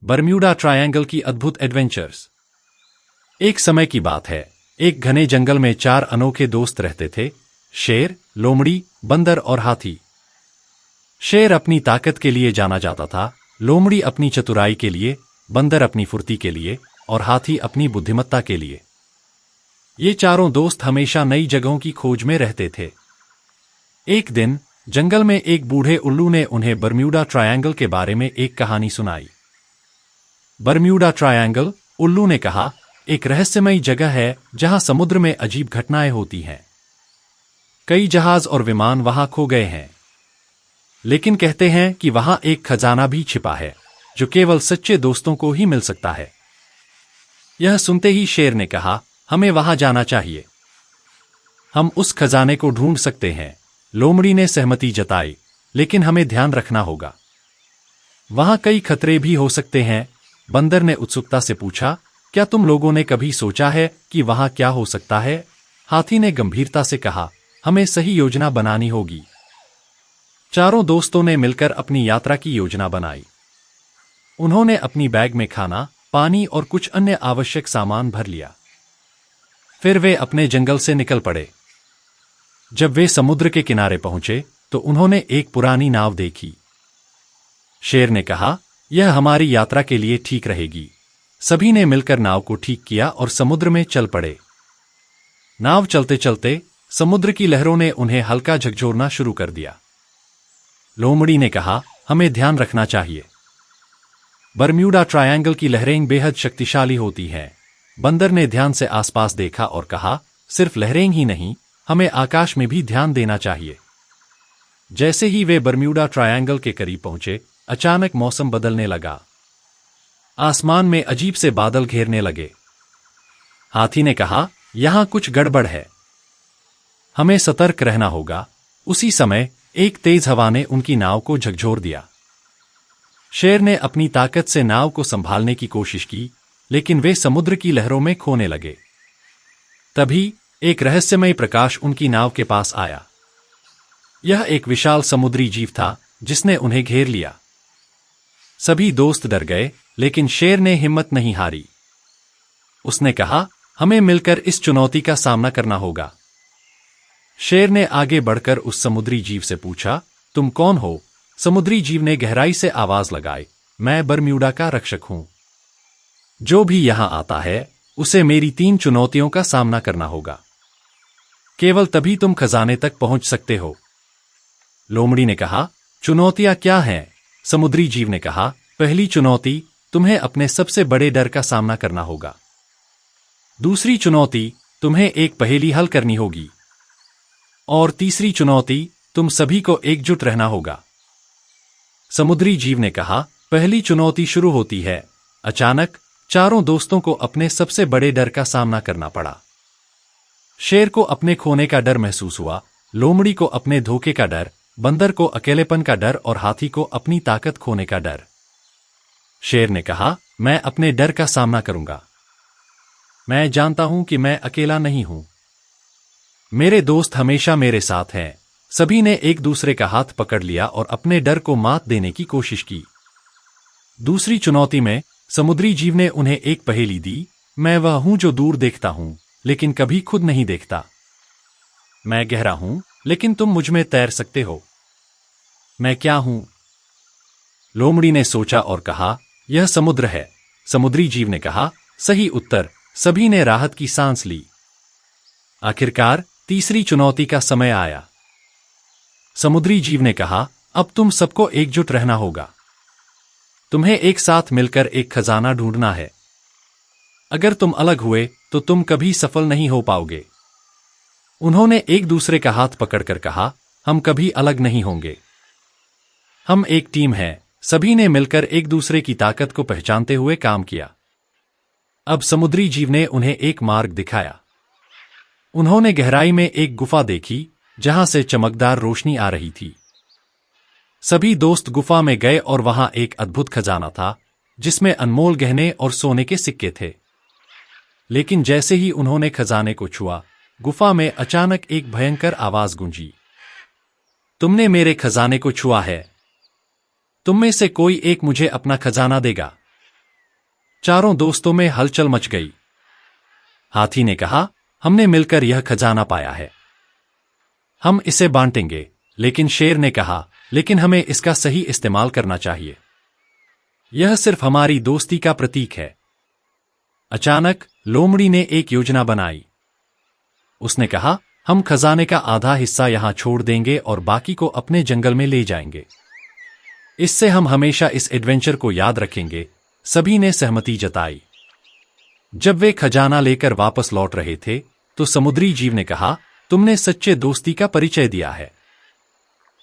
बरम्यूडा triangle की अद्भुत adventures. एक समय की बात है, एक घने जंगल में 4 अनोखे दोस्त रहते थे, शेर, लोमड़ी, बंदर और हाथी। शेर अपनी ताकत के लिए जाना जाता था, लोमड़ी अपनी चतुराई के लिए, बंदर अपनी फुर्ती के लिए और हाथी अपनी बुद्धिमत्ता के लिए। ये चारों दोस्त हमेशा नई जगहों की खोज में रहते थे। एक दिन जंगल में एक बूढ़े उल्लू ने उन्हें बरम्यूडा ट्रायंगल के बारे में एक कहानी सुनाई। बरम्यूडा ट्रायंगल, उल्लू ने कहा, एक रहस्यमयी जगह है जहां समुद्र में अजीब घटनाएं होती हैं। कई जहाज और विमान वहां खो गए हैं, लेकिन कहते हैं कि वहां एक खजाना भी छिपा है जो केवल सच्चे दोस्तों को ही मिल सकता है। यह सुनते ही शेर ने कहा, हमें वहां जाना चाहिए। हम उस खजाने को ढूंढ सकते हैं। लोमड़ी ने सहमति जताई, लेकिन हमें ध्यान रखना होगा। वहां कई खतरे भी हो सकते हैं। बंदर ने उत्सुकता से पूछा, क्या तुम लोगों ने कभी सोचा है कि वहां क्या हो सकता है? हाथी ने गंभीरता से कहा, हमें सही योजना बनानी होगी। चारों दोस्तों ने मिलकर अपनी यात्रा की योजना बनाई। उन्होंने अपनी बैग में खाना, पानी और कुछ अन्य आवश्यक सामान भर लिया। फिर वे अपने जंगल से निकल पड़े। जब वे समुद्र के किनारे पहुंचे तो उन्होंने एक पुरानी नाव देखी। शेर ने कहा, यह हमारी यात्रा के लिए ठीक रहेगी। सभी ने मिलकर नाव को ठीक किया और समुद्र में चल पड़े। नाव चलते चलते समुद्र की लहरों ने उन्हें हल्का झकझोरना शुरू कर दिया। लोमड़ी ने कहा, हमें ध्यान रखना चाहिए। बरम्यूडा ट्रायंगल की लहरें बेहद शक्तिशाली होती हैं। बंदर ने ध्यान से आसपास देखा और कहा, सिर्फ लहरें ही नहीं, हमें आकाश में भी ध्यान देना चाहिए। जैसे ही वे बरम्यूडा ट्रायंगल के करीब पहुंचे, अचानक मौसम बदलने लगा। आसमान में अजीब से बादल घेरने लगे। हाथी ने कहा, यहां कुछ गड़बड़ है, हमें सतर्क रहना होगा। उसी समय एक तेज हवा ने उनकी नाव को झकझोर दिया। शेर ने अपनी ताकत से नाव को संभालने की कोशिश की, लेकिन वे समुद्र की लहरों में खोने लगे। तभी एक रहस्यमय प्रकाश उनकी नाव के पास आया। यह एक विशाल समुद्री जीव था जिसने उन्हें घेर लिया। सभी दोस्त डर गए, लेकिन शेर ने हिम्मत नहीं हारी। उसने कहा, हमें मिलकर इस चुनौती का सामना करना होगा। शेर ने आगे बढ़कर उस समुद्री जीव से पूछा, तुम कौन हो? समुद्री जीव ने गहराई से आवाज लगाई, मैं बरम्यूडा का रक्षक हूं। जो भी यहां आता है उसे मेरी 3 चुनौतियों का सामना करना होगा। केवल तभी तुम खजाने तक पहुंच सकते हो। लोमड़ी ने कहा, चुनौतियां क्या हैं? समुद्री जीव ने कहा, पहली चुनौती, तुम्हें अपने सबसे बड़े डर का सामना करना होगा। दूसरी चुनौती, तुम्हें एक पहेली हल करनी होगी। और तीसरी चुनौती, तुम सभी को एकजुट रहना होगा। समुद्री जीव ने कहा, पहली चुनौती शुरू होती है। अचानक चारों दोस्तों को अपने सबसे बड़े डर का सामना करना पड़ा। शेर को अपने खोने का डर महसूस हुआ, लोमड़ी को अपने धोखे का डर, बंदर को अकेलेपन का डर और हाथी को अपनी ताकत खोने का डर। शेर ने कहा, मैं अपने डर का सामना करूंगा। मैं जानता हूं कि मैं अकेला नहीं हूं। मेरे दोस्त हमेशा मेरे साथ हैं। सभी ने एक दूसरे का हाथ पकड़ लिया और अपने डर को मात देने की कोशिश की। दूसरी चुनौती में समुद्री जीव ने उन्हें एक पहेली दी, मैं वह हूं जो दूर देखता हूं लेकिन कभी खुद नहीं देखता। मैं गहरा हूं लेकिन तुम मुझ में तैर सकते हो। मैं क्या हूं? लोमड़ी ने सोचा और कहा, यह समुद्र है। समुद्री जीव ने कहा, सही उत्तर। सभी ने राहत की सांस ली। आखिरकार तीसरी चुनौती का समय आया। समुद्री जीव ने कहा, अब तुम सबको एकजुट रहना होगा। तुम्हें एक साथ मिलकर एक खजाना ढूंढना है। अगर तुम अलग हुए तो तुम कभी सफल नहीं हो पाओगे। उन्होंने एक दूसरे का हाथ पकड़कर कहा, हम कभी अलग नहीं होंगे। हम एक टीम हैं। सभी ने मिलकर एक दूसरे की ताकत को पहचानते हुए काम किया। अब समुद्री जीव ने उन्हें एक मार्ग दिखाया। उन्होंने गहराई में एक गुफा देखी जहां से चमकदार रोशनी आ रही थी। सभी दोस्त गुफा में गए और वहां एक अद्भुत खजाना था जिसमें अनमोल गहने और सोने के सिक्के थे। लेकिन जैसे ही उन्होंने खजाने को छुआ, गुफा में अचानक एक भयंकर आवाज गूंजी, तुमने मेरे खजाने को छुआ है। तुम में से कोई एक मुझे अपना खजाना देगा। चारों दोस्तों में हलचल मच गई। हाथी ने कहा, हमने मिलकर यह खजाना पाया है, हम इसे बांटेंगे। लेकिन शेर ने कहा, लेकिन हमें इसका सही इस्तेमाल करना चाहिए, यह सिर्फ हमारी दोस्ती का प्रतीक है। अचानक लोमड़ी ने एक योजना बनाई। उसने कहा, हम खजाने का आधा हिस्सा यहां छोड़ देंगे और बाकी को अपने जंगल में ले जाएंगे, इससे हम हमेशा इस एडवेंचर को याद रखेंगे। सभी ने सहमति जताई। जब वे खजाना लेकर वापस लौट रहे थे तो समुद्री जीव ने कहा, तुमने सच्चे दोस्ती का परिचय दिया है,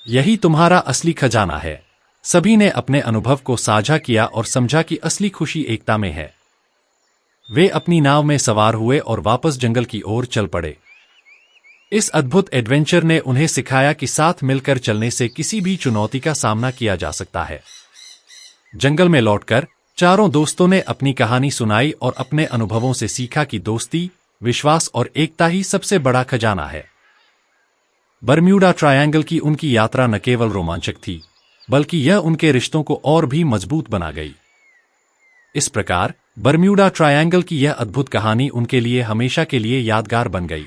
यही तुम्हारा असली खजाना है। सभी ने अपने अनुभव को साझा किया और समझा कि असली खुशी एकता में है। वे अपनी नाव में सवार हुए और वापस जंगल की ओर चल पड़े। इस अद्भुत एडवेंचर ने उन्हें सिखाया कि साथ मिलकर चलने से किसी भी चुनौती का सामना किया जा सकता है। जंगल में लौटकर चारों दोस्तों ने अपनी कहानी सुनाई और अपने अनुभवों से सीखा कि दोस्ती, विश्वास और एकता ही सबसे बड़ा खजाना है। बरम्यूडा ट्रायंगल की उनकी यात्रा न केवल रोमांचक थी, बल्कि यह उनके रिश्तों को और भी मजबूत बना गई। इस प्रकार बरम्यूडा ट्रायंगल की यह अद्भुत कहानी उनके लिए हमेशा के लिए यादगार बन गई।